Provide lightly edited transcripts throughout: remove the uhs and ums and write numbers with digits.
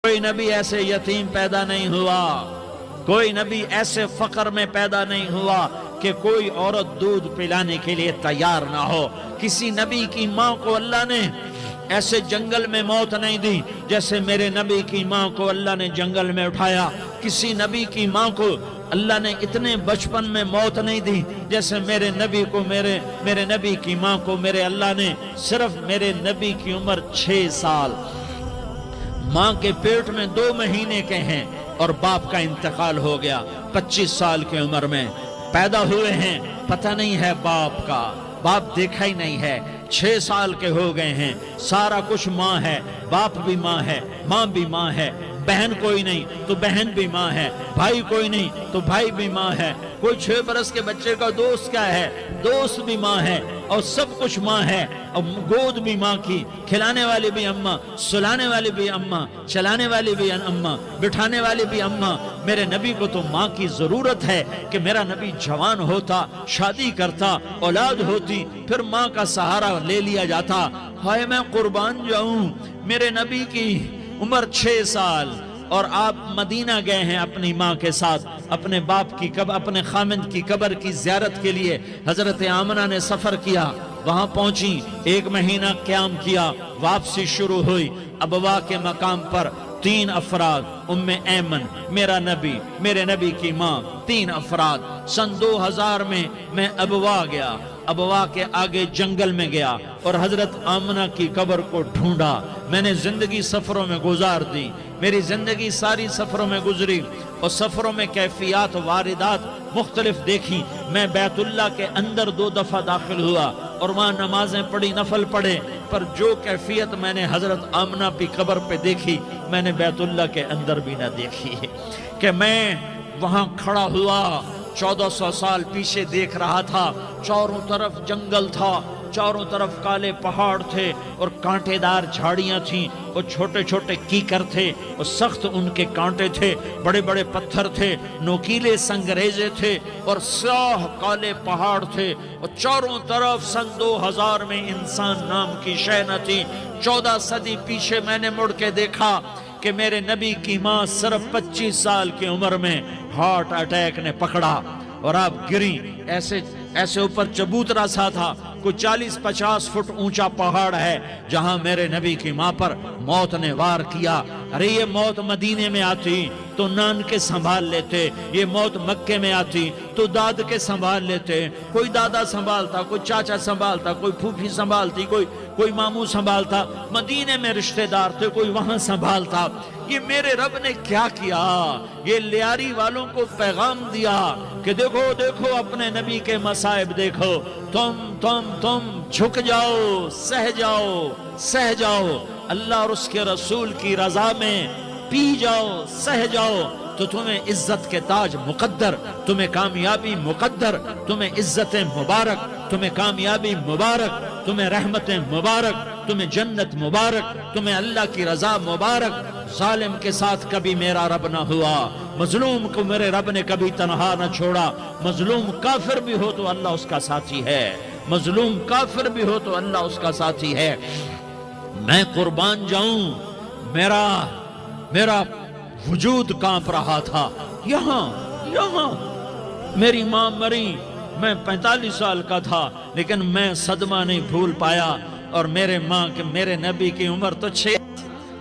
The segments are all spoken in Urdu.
کوئی نبی ایسے یتیم پیدا نہیں ہوا، کوئی نبی ایسے فقر میں پیدا نہیں ہوا کہ کوئی عورت دودھ پلانے کے لیے تیار نہ ہو۔ کسی نبی کی ماں کو اللہ نے ایسے جنگل میں موت نہیں دی جیسے میرے نبی کی ماں کو اللہ نے جنگل میں اٹھایا۔ کسی نبی کی ماں کو اللہ نے اتنے بچپن میں موت نہیں دی جیسے میرے نبی کو میرے نبی کی ماں کو میرے اللہ نے صرف میرے نبی کی عمر 6 سال، ماں کے پیٹ میں 2 مہینے کے ہیں اور باپ کا انتقال ہو گیا 25 سال کی عمر میں پیدا ہوئے ہیں، پتہ نہیں ہے باپ کا، باپ دیکھا ہی نہیں ہے، 6 سال کے ہو گئے ہیں، سارا کچھ ماں ہے، باپ بھی ماں ہے، ماں بھی ماں ہے، بہن کوئی نہیں تو بہن بھی ماں ہے، بھائی کوئی نہیں تو بھائی بھی ماں ہے، کوئی 6 برس کے بچے کا دوست کیا ہے، دوست بھی ماں ہے، اور سب کچھ ماں ہے، اور گود بھی ماں کی، کھلانے والی بھی اماں، سلانے والی بھی اماں، چلانے والی بھی اماں، بٹھانے والی بھی اماں۔ میرے نبی کو تو ماں کی ضرورت ہے کہ میرا نبی جوان ہوتا، شادی کرتا، اولاد ہوتی، پھر ماں کا سہارا لے لیا جاتا۔ ہائے میں قربان جاؤں، میرے نبی کی عمر 6 سال اور آپ مدینہ گئے ہیں اپنی ماں کے ساتھ، اپنے باپ کی اپنے خامند کی قبر کی زیارت کے لیے حضرت آمنہ نے سفر کیا، وہاں پہنچی، 1 مہینہ قیام کیا، واپسی شروع ہوئی۔ ابوا کے مقام پر 3 افراد، ام ایمن، میرا نبی، میرے نبی کی ماں، 3 افراد۔ سن 2000 میں ابوا گیا، ابوا کے آگے جنگل میں گیا اور حضرت آمنہ کی قبر کو ڈھونڈا۔ میں نے زندگی سفروں میں گزار دی، میری زندگی ساری سفروں میں گزری، اور سفروں میں کیفیات واردات مختلف دیکھی۔ میں بیت اللہ کے اندر 2 دفعہ داخل ہوا اور وہاں نمازیں پڑھی، نفل پڑھے، پر جو کیفیت میں نے حضرت آمنہ کی قبر پہ دیکھی میں نے بیت اللہ کے اندر بھی نہ دیکھی، کہ میں وہاں کھڑا ہوا 1400 سال پیچھے دیکھ رہا تھا، چاروں طرف جنگل تھا، چاروں طرف کالے پہاڑ تھے اور کانٹے دار جھاڑیاں تھیں اور چھوٹے چھوٹے کیکر تھے اور سخت ان کے کانٹے تھے، بڑے بڑے پتھر تھے، نوکیلے سنگریزے تھے اور سیاہ کالے پہاڑ تھے، اور چاروں طرف سن 2000 میں انسان نام کی شے نہ تھی۔ 14 صدی پیچھے میں نے مڑ کے دیکھا کہ میرے نبی کی ماں صرف 25 سال کی عمر میں ہارٹ اٹیک نے پکڑا اور آپ گری، ایسے اوپر چبوترا سا تھا، کوئی 40-50 فٹ اونچا پہاڑ ہے جہاں میرے نبی کی ماں پر موت نے وار کیا۔ ارے یہ موت مدینے میں آتی تو نان کے سنبھال لیتے، یہ موت مکے میں آتی تو داد کے سنبھال لیتے، کوئی دادا سنبھالتا، کوئی چاچا سنبھالتا، کوئی پھوپھی سنبھالتی، کوئی ماموں سنبھالتا، مدینے میں رشتہ دار تھے، کوئی وہاں سنبھالتا۔ یہ میرے رب نے کیا کیا؟ یہ لیاری والوں کو پیغام دیا کہ دیکھو دیکھو اپنے نبی کے مصائب دیکھو، تم جھک جاؤ، سہ جاؤ، اللہ اور اس کے رسول کی رضا میں پی جاؤ، سہ جاؤ، تو تمہیں عزت کے تاج مقدر، تمہیں کامیابی مقدر، تمہیں عزت مبارک، تمہیں کامیابی مبارک، تمہیں رحمت مبارک، تمہیں جنت مبارک، تمہیں اللہ کی رضا مبارک۔ ظالم کے ساتھ کبھی میرا رب نہ ہوا، مظلوم کو میرے رب نے کبھی تنہا نہ چھوڑا۔ مظلوم کافر بھی ہو تو اللہ اس کا ساتھی ہے، مظلوم کافر بھی ہو تو اللہ اس کا ساتھی ہے۔ میں قربان جاؤں، میرا وجود کانپ رہا تھا۔ یہاں میری ماں مری، میں 45 سال کا تھا، لیکن میں صدمہ نہیں بھول پایا، اور میرے نبی کی عمر تو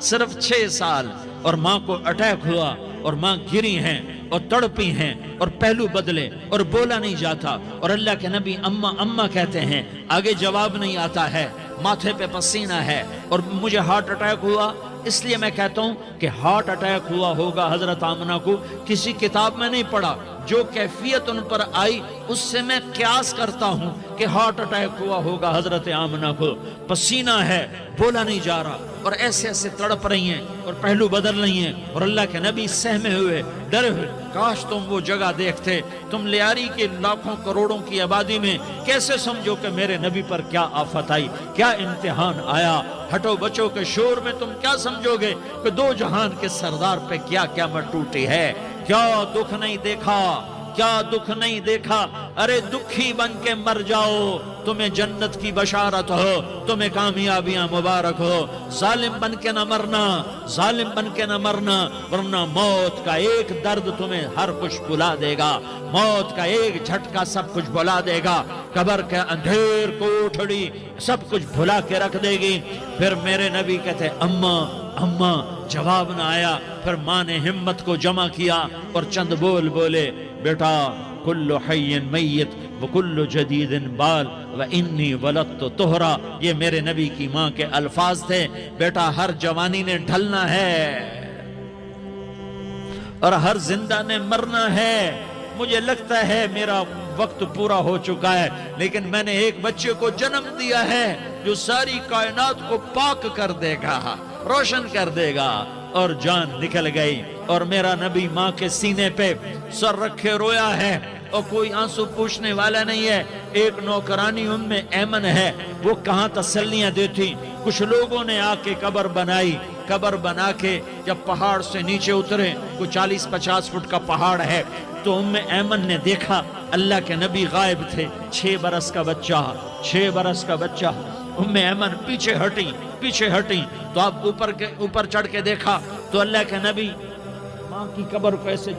صرف 6 سال، اور ماں کو اٹیک ہوا اور ماں گری ہیں اور تڑپی ہیں اور پہلو بدلے اور بولا نہیں جاتا، اور اللہ کے نبی اماں اماں کہتے ہیں، آگے جواب نہیں آتا ہے، ماتھے پہ پسینہ ہے، اور مجھے ہارٹ اٹیک ہوا۔ اس لیے میں کہتا ہوں کہ ہارٹ اٹیک ہوا ہوگا حضرت آمنہ کو، کسی کتاب میں نہیں پڑھا، جو کیفیت ان پر آئی اس سے میں قیاس کرتا ہوں کہ ہارٹ اٹیک ہوا ہوگا حضرت آمنہ کو۔ پسینہ ہے، بولا نہیں جا رہا، اور ایسے تڑپ رہی ہیں اور پہلو بدل رہی ہیں، اور اللہ کے نبی سہمے ہوئے، ڈرے ہوئے۔ کاش تم وہ جگہ دیکھتے، تم لیاری کے لاکھوں کروڑوں کی آبادی میں کیسے سمجھو کہ میرے نبی پر کیا آفت آئی، کیا امتحان آیا۔ ہٹو بچوں کے شور میں تم کیا سمجھو گے کہ 2 جہان کے سردار پہ کیا قیامت ٹوٹی ہے، کیا دکھ نہیں دیکھا، کیا دکھ نہیں دیکھا؟ ارے دکھی بن کے مر جاؤ، تمہیں جنت کی بشارت ہو، تمہیں کامیابیاں مبارک ہو۔ ظالم بن کے نہ مرنا، ظالم بن کے نہ مرنا، ورنہ موت کا ایک درد تمہیں ہر کچھ بھلا دے گا، موت کا ایک جھٹکا سب کچھ بھلا دے گا، قبر کے اندھیر کوٹھڑی سب کچھ بھلا کے رکھ دے گی۔ پھر میرے نبی کہتے اماں اماں، جواب نہ آیا۔ پھر ماں نے ہمت کو جمع کیا اور چند بول بولے، بیٹا کل حی میت وکل جدید بال وانی ولدت طہرا۔ یہ میرے نبی کی ماں کے الفاظ تھے، بیٹا ہر جوانی نے ڈھلنا ہے اور ہر زندہ نے مرنا ہے۔ مجھے لگتا ہے میرا وقت پورا ہو چکا ہے، لیکن میں نے ایک بچے کو جنم دیا ہے جو ساری کائنات کو پاک کر دے گا، روشن کر دے گا۔ اور جان نکل گئی، اور میرا نبی ماں کے سینے پہ سر رکھے رویا ہے، اور کوئی آنسو پوچھنے والا نہیں ہے۔ ایک نوکرانی ام ایمن ہے، وہ کہاں تسلیاں دیتی۔ کچھ لوگوں نے آ کے قبر بنائی، قبر بنا کے جب پہاڑ سے نیچے اترے، کوئی 40-50 فٹ کا پہاڑ ہے، تو ام ایمن نے دیکھا اللہ کے نبی غائب تھے، 6 برس کا بچہ، 6 برس کا بچہ۔ ام ایمن پیچھے ہٹی تو آپ اوپر چڑھ کے دیکھا تو اللہ کے نبی ماں کی قبر کو ایسے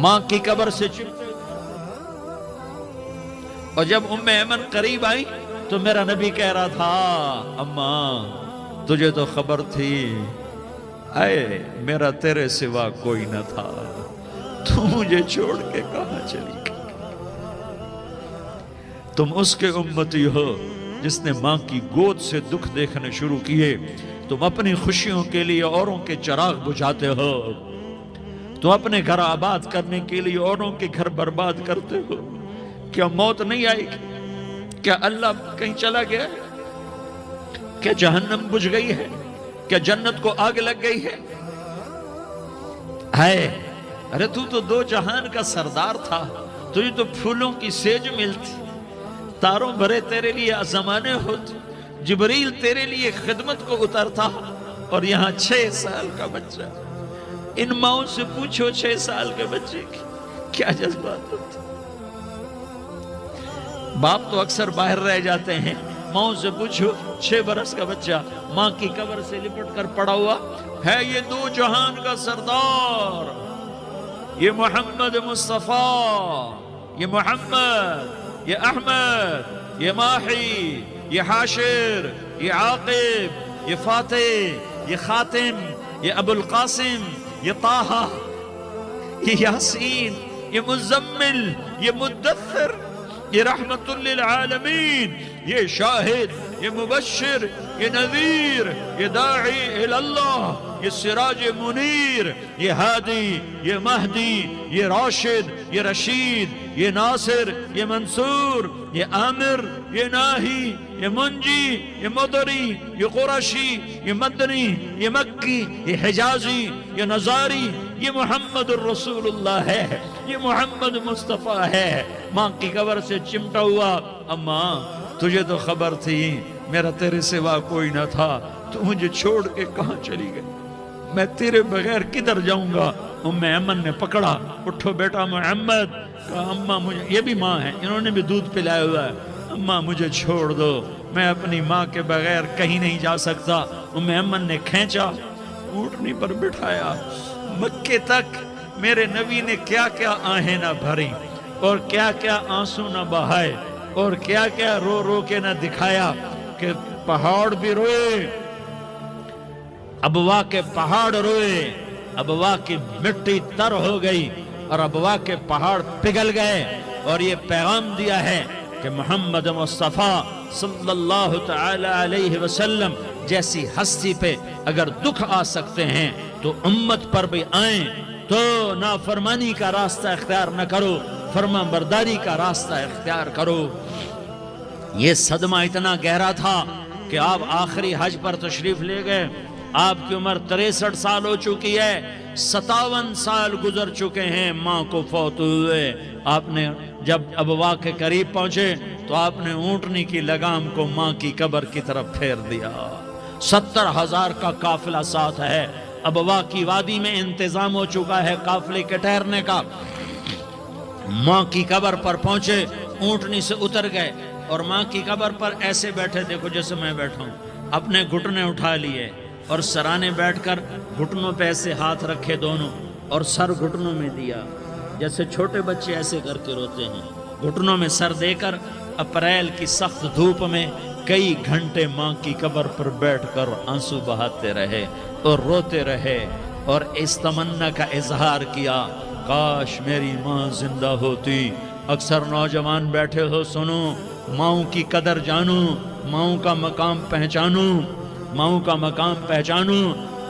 ماں کی قبر سے چپتے، اور جب ام ایمن قریب آئی تو میرا نبی کہہ رہا تھا اماں تجھے تو خبر تھی، اے میرا تیرے سوا کوئی نہ تھا، تو مجھے چھوڑ کے کہاں چلی گئی؟ تم اس کے امتی ہو جس نے ماں کی گود سے دکھ دیکھنے شروع کیے۔ تم اپنی خوشیوں کے لیے اوروں کے چراغ بجھاتے ہو، تم اپنے گھر آباد کرنے کے لیے اوروں کے گھر برباد کرتے ہو۔ کیا موت نہیں آئے گی؟ کیا اللہ کہیں چلا گیا؟ کیا جہنم بجھ گئی ہے؟ کیا جنت کو آگ لگ گئی ہے؟ ارے تو 2 جہان کا سردار تھا، تجھے تو پھولوں کی سیج ملتی، تاروں بھرے تیرے لیے زمانے ہوتے، جبریل تیرے لیے خدمت کو اترتا، اور یہاں 6 سال کا بچہ۔ ان ماؤں سے پوچھو 6 سال کے بچے کی کیا جذبات ہوتے۔ باپ تو اکثر باہر رہ جاتے ہیں، ماؤں سے پوچھو 6 برس کا بچہ ماں کی قبر سے لپٹ کر پڑا ہوا ہے۔ یہ 2 جہان کا سردار، یہ محمد مصطفیٰ، یہ محمد، یہ احمد، یہ ماحی، یہ حاشر، یہ عاقب، یہ فاتح، یہ خاتم، یہ ابو القاسم، یہ طہ، یہ یاسین، یہ مزمل، یہ مدثر، یہ رحمت للعالمین، یہ شاہد، یہ مبشر، یہ نذیر، یہ داعی اللہ، یہ سراج منیر، یہ ہادی، یہ مہدی، یہ راشد، یہ رشید، یہ ناصر، یہ منصور، یہ عامر، یہ ناہی، یہ منجی، یہ مدری، یہ قرشی، یہ مدنی، یہ مکی، یہ حجازی، یہ نظاری، یہ محمد الرسول اللہ ہے، یہ محمد مصطفیٰ ہے۔ ماں کی قبر سے چمٹا ہوا، اماں تجھے تو خبر تھی میرا تیرے سوا کوئی نہ تھا، تو مجھے چھوڑ کے کہاں چلی گئی؟ میں تیرے بغیر کدھر جاؤں گا؟ ام ایمن نے پکڑا، اٹھو بیٹا محمد، کہا اماں مجھے، یہ بھی ماں ہے، انہوں نے بھی دودھ پلایا ہوا ہے، اماں مجھے چھوڑ دو، میں اپنی ماں کے بغیر کہیں نہیں جا سکتا۔ ام ایمن نے کھینچا، اونٹنی پر بٹھایا، مکے تک میرے نبی نے کیا کیا آہیں نہ بھری، اور کیا کیا آنسو نہ بہائے، اور کیا کیا رو رو کے نہ دکھایا کہ پہاڑ بھی روئے، ابوا کے پہاڑ روئے، ابوا کی مٹی تر ہو گئی اور ابوا کے پہاڑ پگھل گئے، اور یہ پیغام دیا ہے کہ محمد مصطفیٰ صلی اللہ تعالی علیہ وسلم جیسی ہستی پہ اگر دکھ آ سکتے ہیں تو امت پر بھی آئیں، تو نافرمانی کا راستہ اختیار نہ کرو، فرما برداری کا راستہ اختیار کرو۔ یہ صدمہ اتنا گہرا تھا کہ آپ آخری حج پر تشریف لے گئے، آپ کی عمر 63 سال ہو چکی ہے، 57 سال گزر چکے ہیں ماں کو فوت ہوئے۔ آپ نے جب ابوا کے قریب پہنچے تو آپ نے اونٹنی کی لگام کو ماں کی قبر کی طرف پھیر دیا۔ 70,000 کا قافلہ ساتھ ہے، اب واقعی وادی میں انتظام ہو چکا ہے قافلے کے ٹھہرنے کا۔ ماں کی قبر پر پہنچے، اونٹنی سے اتر گئے اور ماں کی قبر پر ایسے بیٹھے، دیکھو جیسے میں بیٹھا ہوں، اپنے گھٹنے اٹھا لیے اور سرانے بیٹھ کر گھٹنوں پہ ایسے ہاتھ رکھے دونوں اور سر گھٹنوں میں دیا، جیسے چھوٹے بچے ایسے کر کے روتے ہیں، گھٹنوں میں سر دے کر اپریل کی سخت دھوپ میں کئی گھنٹے ماں کی قبر پر بیٹھ کر آنسو بہاتے رہے اور روتے رہے اور اس تمنا کا اظہار کیا، کاش میری ماں زندہ ہوتی۔ اکثر نوجوان بیٹھے ہو، سنو، ماؤں کی قدر جانو، ماؤں کا مقام پہچانو، ماؤں کا مقام پہچانو۔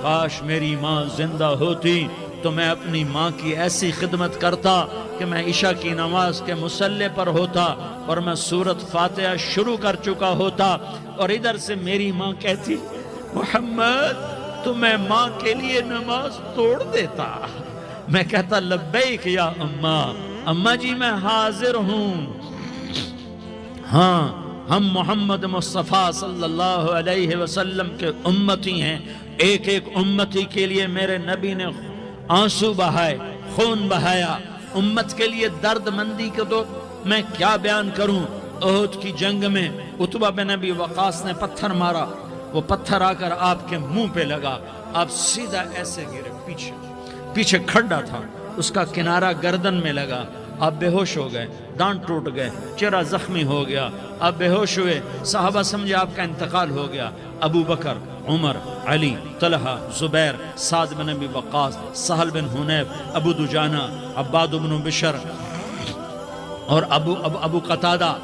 کاش میری ماں زندہ ہوتی تو میں اپنی ماں کی ایسی خدمت کرتا کہ میں عشاء کی نماز کے مصلی پر ہوتا اور میں سورۃ فاتحہ شروع کر چکا ہوتا اور ادھر سے میری ماں کہتی، محمد تو میں ماں کے لیے نماز توڑ دیتا۔ میں کہتا، لبیک یا اماں، اماں جی میں حاضر ہوں۔ ہاں، ہم محمد مصطفیٰ صلی اللہ علیہ وسلم کے امتی ہیں، ایک ایک امتی کے لیے میرے نبی نے آنسو بہائے، خون بہایا، امت کے لیے درد مندی کو تو میں کیا بیان کروں۔ احد کی جنگ میں عتبہ بن ابی وقاص نے پتھر مارا، وہ پتھر آ کر آپ کے منہ پہ لگا، آپ سیدھا ایسے گرے، پیچھے کھڈا تھا، اس کا کنارہ گردن میں لگا، آپ بے ہوش ہو گئے، دانت ٹوٹ گئے، چہرہ زخمی ہو گیا، آپ بے ہوش ہوئے، صحابہ سمجھے آپ کا انتقال ہو گیا۔ ابو بکر، عمر، علی، طلحہ، زبیر، سعد بن ابی وقاص، سہل بن حنیف، ابو دجانہ، عباد بن بشر اور ابو قتادہ،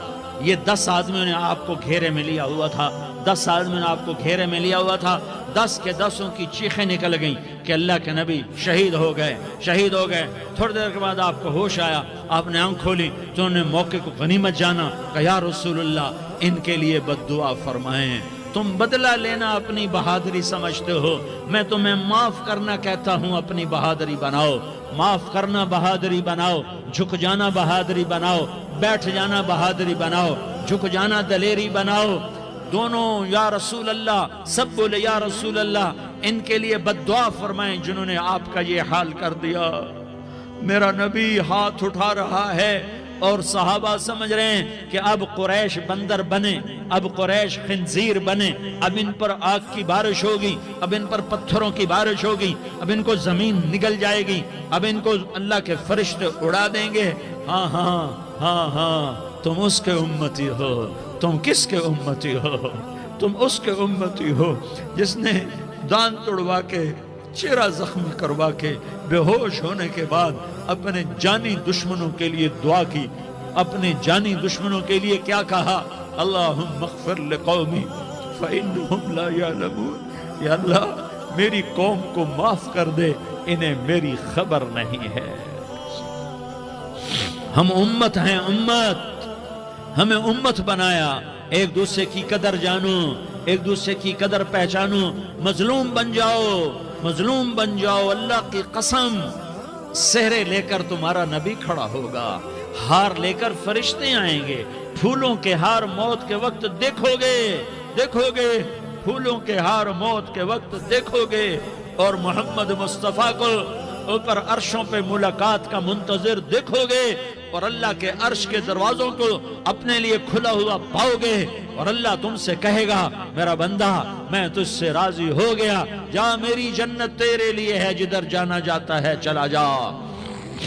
یہ 10 آدمیوں نے آپ کو گھیرے میں لیا ہوا تھا، 10 آدمیوں نے آپ کو گھیرے میں لیا ہوا تھا، 10 کے 10 کی چیخیں نکل گئیں کہ اللہ کے نبی شہید ہو گئے، شہید ہو گئے۔ تھوڑی دیر کے بعد آپ کو ہوش آیا، آپ نے آنکھ کھولی تو انہوں نے موقع کو غنیمت جانا، کہ یا رسول اللہ ان کے لیے بد دعا فرمائیں، تم بدلہ لینا اپنی بہادری سمجھتے ہو، میں تمہیں معاف کرنا کہتا ہوں، اپنی بہادری بناؤ، معاف کرنا بہادری بناؤ، جھک جانا بہادری بناؤ، بیٹھ جانا بہادری بناؤ، جھک جانا دلیری بناؤ۔ دونوں یا رسول اللہ، سب بولے یا رسول اللہ، ان کے لیے بد دعا فرمائیں جنہوں نے آپ کا یہ حال کر دیا۔ میرا نبی ہاتھ اٹھا رہا ہے اور صحابہ سمجھ رہے ہیں کہ اب قریش بندر بنے، اب قریش خنزیر بنے، اب ان پر آگ کی بارش ہوگی، اب ان پر پتھروں کی بارش ہوگی، اب ان کو زمین نگل جائے گی، اب ان کو اللہ کے فرشتے اڑا دیں گے۔ ہاں ہاں ہاں ہاں، تم اس کے امتی ہو۔ تم کس کے امتی ہو؟ تم اس کے امتی ہو جس نے دان توڑوا کے، چہرہ زخمی کروا کے، بے ہوش ہونے کے بعد اپنے جانی دشمنوں کے لیے دعا کی، اپنے جانی دشمنوں کے لیے کیا کہا؟ اللہم اغفر لقومی فإنہم لا یعلمون، یا اللہ میری قوم کو معاف کر دے، انہیں میری خبر نہیں ہے۔ ہم امت ہیں، امت، ہمیں امت بنایا، ایک دوسرے کی قدر جانو، ایک دوسرے کی قدر پہچانو، مظلوم بن جاؤ، مظلوم بن جاؤ۔ اللہ کی قسم، سہرے لے کر تمہارا نبی کھڑا ہوگا، ہار لے کر فرشتے آئیں گے، پھولوں کے ہار موت کے وقت دیکھو گے، دیکھو گے، پھولوں کے ہار موت کے وقت دیکھو گے، اور محمد مصطفیٰ کو اوپر عرشوں پہ ملاقات کا منتظر دیکھو گے، اور اللہ کے عرش کے دروازوں کو اپنے لیے کھلا ہوا پاؤ گے، اور اللہ تم سے کہے گا، میرا بندہ میں تجھ سے راضی ہو گیا، جا میری جنت تیرے لیے ہے، جدھر جانا جاتا ہے چلا جا۔